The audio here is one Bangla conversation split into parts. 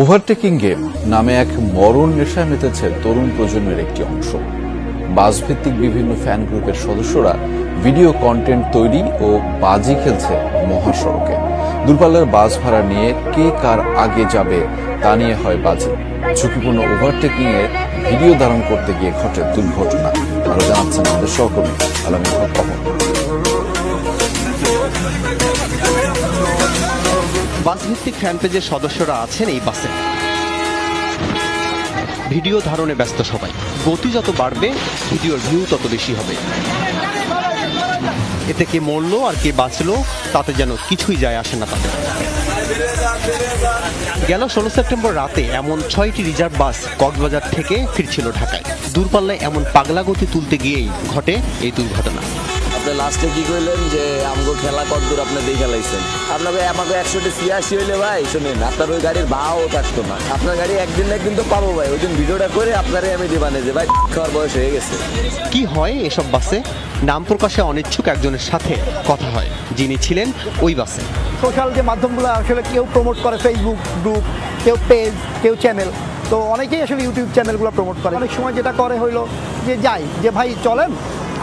ওভারটেকিং গেম নামে এক মরণ নেশায় মেতেছে তরুণ প্রজন্মের একটি অংশ। বাসভিত্তিক বিভিন্ন ফ্যান গ্রুপের সদস্যরা ভিডিও কন্টেন্ট তৈরি ও বাজি খেলছে মহাসড়কে। দূরপাল্লার বাস ভাড়া নিয়ে কে কার আগে যাবে তা নিয়ে হয় বাজি। ঝুঁকিপূর্ণ ওভারটেকিং এ ভিডিও ধারণ করতে গিয়ে ঘটে দুর্ঘটনা। আরো জানাচ্ছেন আমাদের সহকর্মী আলামিন হক অমর। বাসভিত্তিক ফ্যান পেজের সদস্যরা আছেন এই বাসে। ভিডিও ধারণে ব্যস্ত সবাই। গতি যত বাড়বে ভিডিওর ভিউ তত বেশি হবে। এতে কে মরলো আর কে বাঁচলো তাতে যেন কিছুই যায় আসে না তাদের। গেল 16 সেপ্টেম্বর রাতে এমন 6টি রিজার্ভ বাস কক্সবাজার থেকে ফিরছিল ঢাকায়। দূরপাল্লায় এমন পাগলা গতি তুলতে গিয়েই ঘটে এই দুর্ঘটনা। আপনি লাস্টে কি কইলেন যে আমগো খেলা কতদূর আপনি দিয়ে খেলাইছেন? আপনাকে আমাকে 180 হইলে ভাই শুনেন, আপনার ওই গাড়ির ভাও থাকতো না। আপনার গাড়ি একদিন না একদিন তো পাবো ভাই। ওই দিন ভিডিওটা করে আপনারে আমি দিবানে যে ভাই খাওয়ার বয়স হয়ে গেছে। কি হয় এসব বাসে? নাম প্রকাশে অনিচ্ছুক একজনের সাথে কথা হয়, যিনি ছিলেন ওই বাসে। সোশ্যাল যে মাধ্যমগুলো আসলে কেউ প্রমোট করে, ফেসবুক গ্রুপ, কেউ পেজ, কেউ চ্যানেল, তো অনেকেই আসলে ইউটিউব চ্যানেলগুলো প্রমোট করে। অনেক সময় যেটা করে হইলো যে যাই যে ভাই চলেন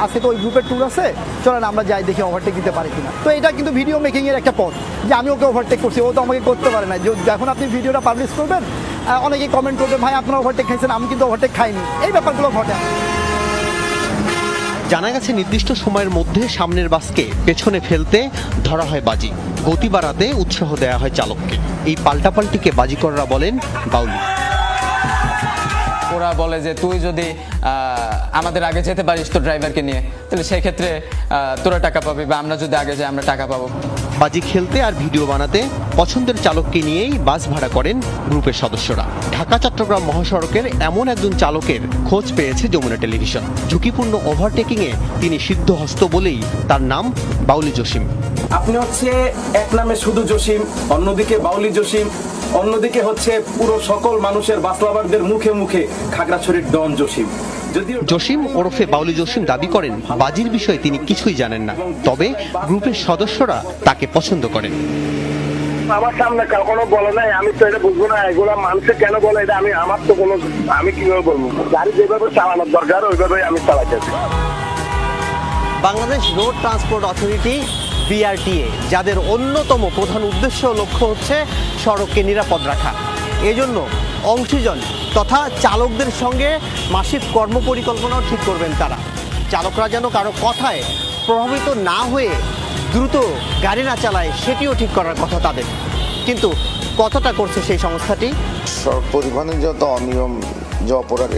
আজকে তো ওই গ্রুপের ট্যুর আছে, চলেন আমরা যাই দেখি ওভারটেক দিতে পারি কিনা। তো এটা কিন্তু ভিডিও মেকিংয়ের একটা পথ, যে আমি ওকে ওভারটেক করছি, ও তো আমাকে করতে পারে না। যখন আপনি ভিডিওটা পাবলিশ করবেন অনেকেই কমেন্ট করবেন ভাই আপনারা ওভারটেক খাইছেন, আমি কিন্তু ওভারটেক খাইনি। এই ব্যাপারগুলো ঘটে। জানা গেছে নির্দিষ্ট সময়ের মধ্যে সামনের বাসকে পেছনে ফেলতে ধরা হয় বাজি। গতি বাড়াতে উৎসাহ দেওয়া হয় চালককে। এই পাল্টাপাল্টিকে বাজিকররা বলেন বাউলি। ওরা বলে যে তুই যদি আমাদের আগে যেতে পারিস তোর ড্রাইভারকে নিয়ে, তাহলে সেই ক্ষেত্রে তোরা টাকা পাবি, বা আমরা যদি আগে যাই আমরা টাকা পাবো। বাজি খেলতে আর ভিডিও বানাতে পছন্দের চালককে নিয়েই বাস ভাড়া করেন গ্রুপের সদস্যরা। ঢাকা চট্টগ্রাম মহাসড়কের এমন একজন চালকের খোঁজ পেয়েছে যমুনা টেলিভিশন। ঝুঁকিপূর্ণ ওভারটেকিংয়ে তিনি সিদ্ধহস্ত বলেই তার নাম বাউলি জসিম। আপনি হচ্ছে এক নামে শুধু জসিম, অন্যদিকে বাউলি জসিম, অন্যদিকে হচ্ছে পুরো সকল মানুষের বাসলাবারদের মুখে মুখে খাগড়াছড়ির ডন জসিম। জসিম ওরফে বাউলি জসিম দাবি করেন বাজির বিষয়ে তিনি কিছুই জানেন না, তবে গ্রুপের সদস্যরা তাকে পছন্দ করেন। আমার সামনে কখনো বলে নাই, আমি তো এটা বুঝবো না এগুলা মানুষে কেন বলে এটা। আমার তো কোনো, আমি কিভাবে বলবো? গাড়ি যেভাবে চালানোর দরকার ওইভাবে আমি চালাইতেছি। Bangladesh road transport authority BRTA, যাদের অন্যতম প্রধান উদ্দেশ্য লক্ষ্য হচ্ছে সড়ককে নিরাপদ রাখা। এজন্য অংশীজন তথা চালকদের সঙ্গে মাসিক কর্মপরিকল্পনাও ঠিক করবেন তারা। চালকরা যেন কারো কথায় প্রভাবিত না হয়ে দ্রুত গাড়ি না চালায় সেটিও ঠিক করার কথা তাদের। কিন্তু কতটা করছে সেই সংস্থাটি? সড়ক পরিবহনের যত অনিয়ম, যে অপরাধ